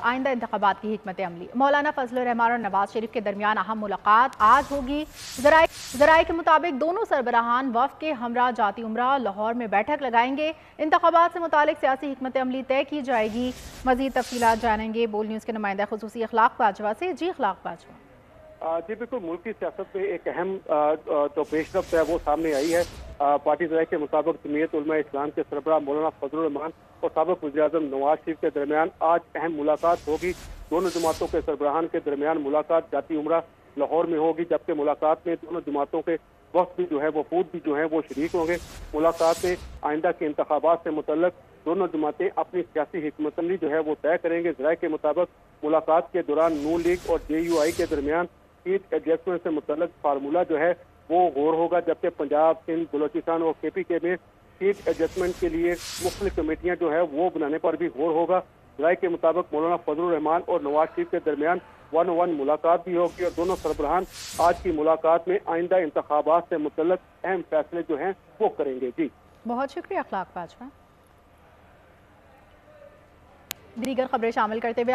आइंदा इंतखाबात की हिकमत अमली। मौलाना फजलुर रहमान और नवाज शरीफ के दरमियान अहम मुलाकात आज होगी। ज़राए के मुताबिक दोनों सरबराहान वफ़द के हमरा जाती उमरा लाहौर में बैठक लगाएंगे। इंतखाबात से मुतालिक सियासी हिकमत अमली तय की जाएगी। मज़ीद तफसीलात जानेंगे बोल न्यूज़ के नुमाइंदा खुसूसी अखलाक बाजवा से। जी अखलाक बाजवा। जी बिल्कुल, मुल्क की सियासत में एक अहम जो पेशरफ्त है वो सामने आई है। पार्टी ज़राए के मुताबिक जमीयत उलमा इस्लाम के सरबराह मौलाना फजलुर रहमान और साबिक़ वज़ीर-ए-आज़म नवाज शरीफ के दरमियान आज अहम मुलाकात होगी। दोनों जमातों के सरबराहान के दरमियान मुलाकात जाती उमरा लाहौर में होगी, जबकि मुलाकात में दोनों जमातों के वफ़द भी जो है वफूद भी जो है वो शरीक होंगे। मुलाकात में आइंदा के इंतखाबात से मुतल्लक दोनों जमातें अपनी सियासी हिकमत अमली जो है वो तय करेंगे। ज़राए के मुताबिक मुलाकात के दौरान नून लीग और JUI के दरमियान सीट एडजस्टमेंट से मुतल्लक फार्मूला जो है वो गौर होगा, जबकि पंजाब, सिंध, बलोचिस्तान और KPK में सीट एडजस्टमेंट के लिए मुख्तलिफ कमेटियां जो है वो बनाने पर भी गौर होगा। राय के मुताबिक मौलाना फजलुर रहमान और नवाज शरीफ के दरमियान 1-on-1 मुलाकात भी होगी और दोनों सरबराहान आज की मुलाकात में आइंदा इंतखाबात से मुतल्लक अहम फैसले जो हैं वो करेंगे। जी बहुत शुक्रिया अखलाक बाजवा। दीगर खबरें शामिल करते हुए